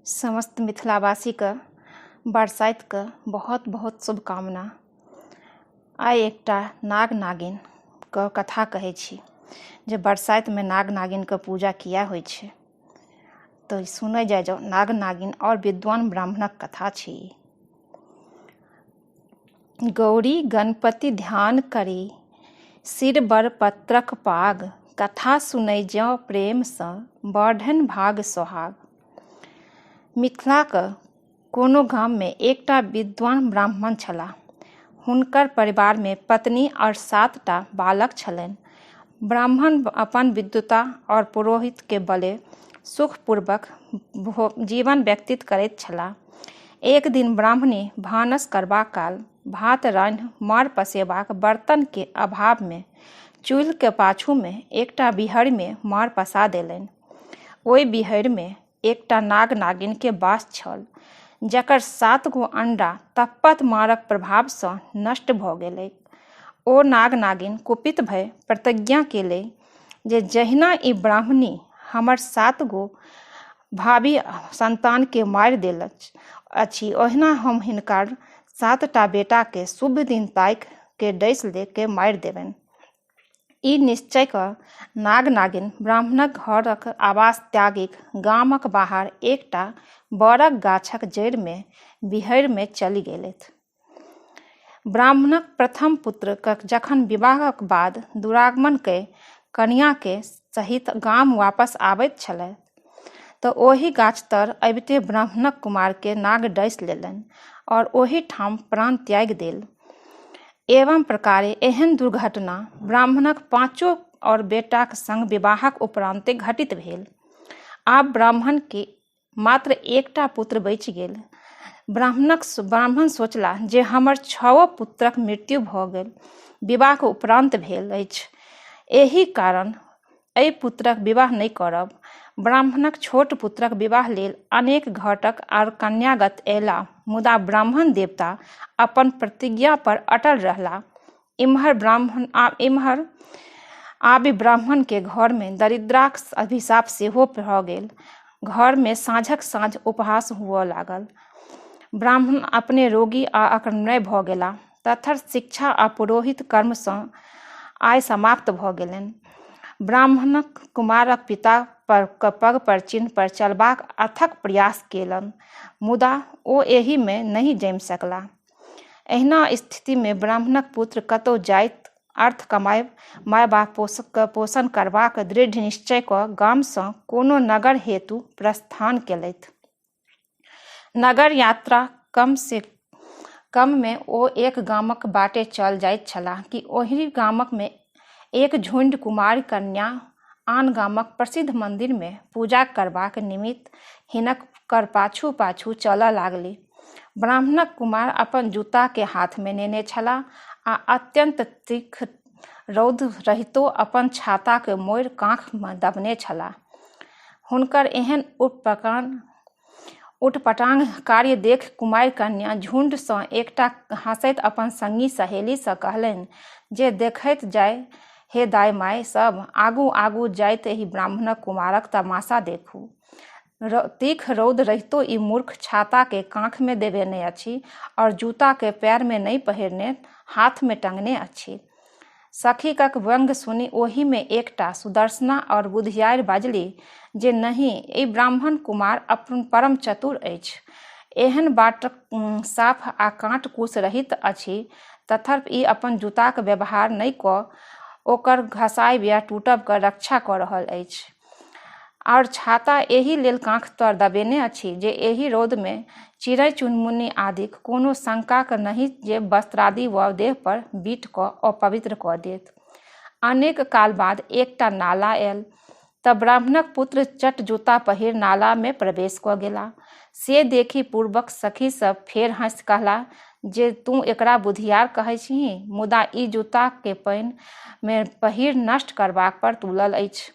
समस्त मिथिलावासीके बरसाइतके बहुत बहुत शुभकामना। आइ एकटा नाग नागिनके कथा कहै छी जे बरसाइतमे नाग नागिनके पूजा किया होइ छै। तो सुनै जाओ नाग नागिन और विद्वान ब्राह्मणक कथा छी। गौरी गणपति ध्यान करी सिर बर पत्रक पाग, कथा सुनै जो प्रेमसँ बढ़नि भाग सोहाग। मिथिलाके कोनो गाममे एकटा विद्वान ब्राह्मण छलाह। हुनकर परिवारमे पत्नी और 7टा बालक छलनि। ब्राह्मण अपन विद्वता और पुरोहितके बले सुखपूर्वक जीवन व्यतीत करैत छलाह। एक दिन ब्राह्मणी भानस करबा काल भात रान्हि मर पसेबाक बर्तनके अभावमे चूल्हिके पाछूमे एकटा बिहड़िमे मर पसा देलनि। ओहि बिहड़िमे एकटा नाग नागिनके वास छल, जकर 7 गो अंडा तप्पत मारक प्रभावसँ नष्ट भऽ गेलै। ओ नाग नागिन कुपित भय प्रतिज्ञा केलै जे जहिना ई ब्राह्मणी हमर 7 गो भावी संतानके मारि देलक अछि, ओहिना हम हिनकर 7टा बेटाके शुभ दिन ताकि के डैस के मारि देबनि। ई निश्चय कऽ नाग नागिन ब्राह्मणक घरक आवास त्यागि गामक बाहर एकटा बड़क गाछक जड़िमे बिहड़िमे चलि गेलथि। ब्राह्मणक प्रथम पुत्रक जखन विवाहक बाद दुरागमन कऽ कनियाँके सहित गाम वापस आबैत छलथि तऽ ओहि गाछ तर अबिते ब्राह्मणक कुमारके नाग डसि लेलनि और ओहि ठाम प्राण त्याग देल। एवं प्रकारे एहन दुर्घटना ब्राह्मणक 5 और बेटाक संग विवाहक उपरान्ते घटित भेल। आब ब्राह्मणके मात्र एकटा पुत्र बचि गेल। ब्राह्मण सोचलाह जे हमर 6 पुत्रक मृत्यु भऽ गेल विवाहक उपरान्त भेल अछि, एहि कारण एहि पुत्रक विवाह नहि करब। ब्राह्मणक छोट पुत्रक विवाह लेल अनेक घटक और कन्यागत अयला, मुदा ब्राह्मण देवता अपन प्रतिज्ञा पर अटल रहला। इम्हर आबि ब्राह्मणके घरमे दरिद्राक अभिशाप सेहो भऽ गेल। घरमे साँझक साँझ उपहास हुअ लागल। ब्राह्मण अपने रोगी आ अकर्मण्य भऽ गेला। तथर शिक्षा आ पुरोहित कर्मसँ आय समाप्त भऽ गेलनि। ब्राह्मणक कुमारक पिता पग पर चिन्ह पर चलबाक अथक प्रयास केलनि, मुदा ओ एहिमे नहि जमि सकला। एहिना स्थितिमे ब्राह्मणक पुत्र कतहु जाइत अर्थ कमायब, माय बाप पोषण करबाक दृढ़ निश्चय कऽ गामसँ कोनो नगर हेतु प्रस्थान केलथि। नगर यात्रा कम से कममे ओ एक गामक बाटे चल जाइत छलाह कि ओहि गामकमे एक झुंड कुमारी कन्या आन गामक प्रसिद्ध मंदिरमे पूजा करबाक निमित्त हिनकर पाछू पाछू चलऽ लागली। ब्राह्मणक कुमार अपन जूताके हाथमे नेने छलाह आ अत्यंत तीक्ष्ण रौद रहितो अपन छाताके मोड़ि काँखमे दबने छलाह। हुनकर एहन उटपटांग कार्य देख कुमारि कन्या झुंडसँ एकटा हँसैत अपन संगी सहेलीसँ कहलनि जे देखैत जाय हे दाय माय सब, आगू आगू जाइत एहि ब्राह्मणक कुमारक तमाशा देखू। तीक्ष्ण रौद रहितो ई मूर्ख छाताके काँखमे देबेने अछि और जूताके पैरमे नहि पहिरने हाथमे टंगने अछि। सखीकक व्यंग सुनि ओहिमे एकटा सुदर्शना और बुधियारि बाजली जे नहि, ई ब्राह्मण कुमार अपन परम चतुर अछि। एहन बाटक साफ आ काँट कूस रहित अछि, तथापि ई अपन जूताक व्यवहार नहि कऽ ओकर घसाय या टूटब के रक्षा कऽ रहल अछि, और छाता एहि लेल काँख तर दबेने अछि जे एहि रौदमे चिड़ै चुनमुनी आदिक कोनो शंकाक नहि जे वस्त्रादि वा देह पर बीट कऽ अपवित्र कऽ देत। अनेक काल बाद एकटा नाला आयल तऽ ब्राह्मणक पुत्र चट जूता पहिर नालामे प्रवेश कऽ गेला। से देखि पूर्वक सखी सब फेर हँसि कहला जे तू एकरा बुधियार कहै छीही, मुदा ई जूताके पानिमे पहिर नष्ट करबाक पर तुलल अछि।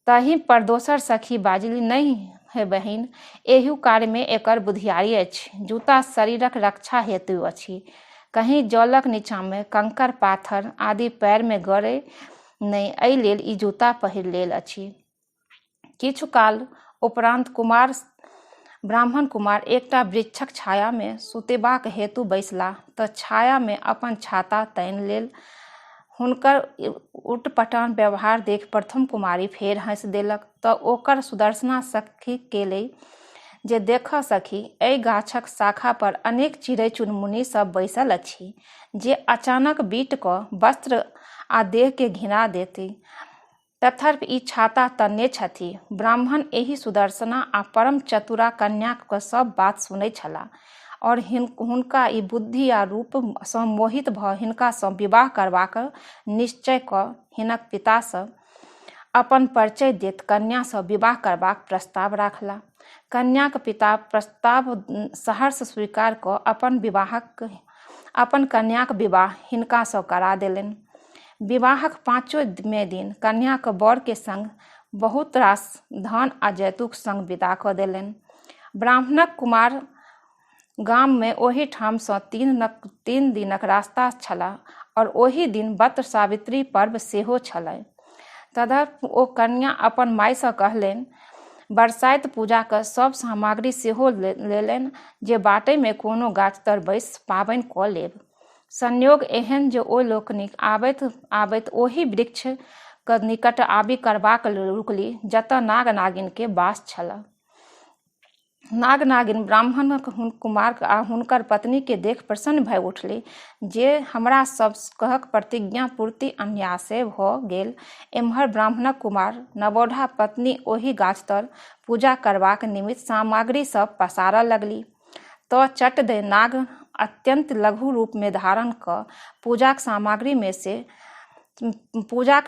तहि पर दोसर सखी बाजली, नहि हे बहिन, एहि कार्यमे एकर बुधियारी अछि। जूता शरीरक रक्षा हेतु अछि, कहीं जलक नीचाँमे कंकड़ पाथर आदि पैरमे गड़े नहि, एहि लेल ई जूता पहिर लेल अछि। किछु काल उपरांत कुमार ब्राह्मण कुमार एकटा वृक्षक छाया में सुतेबाक हेतु बैसला तऽ छाया में अपन छाता तानि लेल। हुनकर उटपटांग व्यवहार देख प्रथम कुमारी फेर हँसि देलक तऽ ओकर सुदर्शना सखी केलै जे देखऽ सखी, एहि गाछक शाखा पर अनेक चिड़ै चुनमुनी सब बैसल अछि जे अचानक बीट कऽ वस्त्र आ देह के घिना देती, तथापि ई छाता तन्ने छथि। ब्राह्मण एहि सुदर्शना आ परम चतुरा कन्याक सब बात सुनै छलाह और हुनका ई बुद्धि आ रूप सँ मोहित भऽ हिनका सँ विवाह करबाक निश्चय कऽ हिनक पिता सँ अपन परिचय दैत कन्या सँ विवाह करबाक प्रस्ताव राखला। कन्याक पिता प्रस्ताव सहर्ष स्वीकार कऽ अपन कन्याक विवाह हिनका सँ करा देलनि। विवाहक 5वें दिन कन्याक बर के संग बहुत रास धन आ जैतूक संग विदा कऽ देलनि। ब्राह्मणक कुमार गाम में ओहि ठाम सँ 3 दिनक रास्ता छला और ओहि दिन वट सावित्री पर्व सेहो छलै। तदर्थ ओ कन्या अपन माय सँ कहलनि, बरसाइत पूजाक सब सामग्री सेहो लेलनि जे बाटे में कोनो गाछ तर बैस पाबनि कऽ लेब। संयोग एहन जे ओ लोकनि आबैत ओहि वृक्षक निकट आबि करबाक रुकली जतऽ नाग नागिन के वास छल। नाग नागिन ब्राह्मण कुमार आ हुनकर पत्नी के देख प्रसन्न भय उठली जे हमरा सब कहक प्रतिज्ञा पूर्ति अनायासे भऽ गेल। एम्हर ब्राह्मणक कुमार नवोढ़ा पत्नी ओहि गाछ तर पूजा करबाक निमित्त सामग्री सब पसारऽ लगली तऽ चट दे नाग अत्यंत लघु रूप में धारण कऽ पूजाक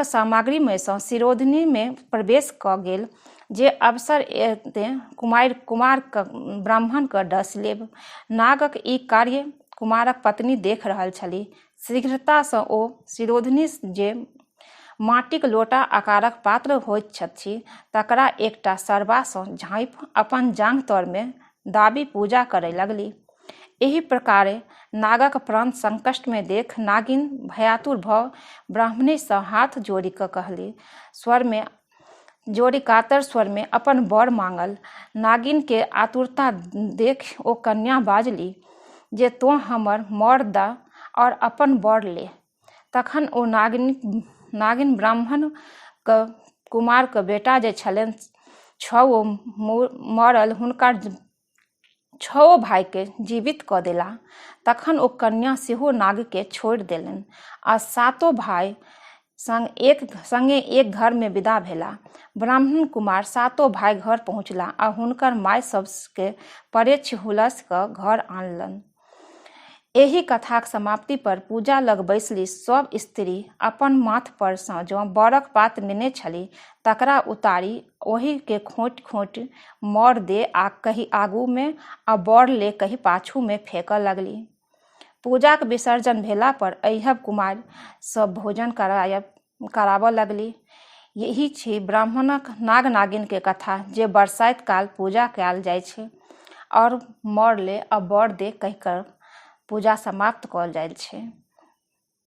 सामग्री में सँ शिरोधिनी में प्रवेश कऽ गेल जे अवसर एते कुमार ब्राह्मण क डस लेब। नागक ई कार्य कुमारक पत्नी देख रहल छली। शीघ्रता सँ ओ शिरोधिनी जे माटिक लोटा आकारक पात्र होइत छथि तकरा एकटा सरबा सँ झाँपि अपन जांघ तर में दाबी पूजा करय लगली। एहि प्रकारे नागक प्राण संकट में देख नागिन भयातुर भऽ ब्राह्मणी सँ हाथ जोड़ि कऽ कहली, कातर स्वर में अपन बर मांगल। नागिन के आतुरता देख ओ कन्या बाजली जे तो हमर मर द और अपन बर ले। तखन ओ नागिन ब्राह्मण कुमार के बेटा जे छलनि छओ मरल हुनकर 6 भाई के जीवित कऽ देला। तखन ओ कन्या सेहो नाग के छोड़ि देलनि आ 7 भाई संगे एक घर में विदा भेला। ब्राह्मण कुमार 7 भाई घर पहुँचला आ हुनकर माय सबके परेछ हुलस कऽ घर आनलनि। एहि कथाक समाप्ति पर पूजा लग बैसली सब स्त्री अपन माथ पर सँ जँ बरक पात नेने छली तकरा उतारी ओहि के खोंटि मर दे आ कहीं आगू में आ बर ले कहीं पाछू में फेंकऽ लगली। पूजाक विसर्जन भेला पर अइहब कुमार सब भोजन कराबऽ लगली। यही छै ब्राह्मणक नाग नागिन के कथा जे बरसाइत काल पूजा कयल जाइ छै और मर ले आ बर दे कहि कर पूजा समाप्त कयल जाइ छै।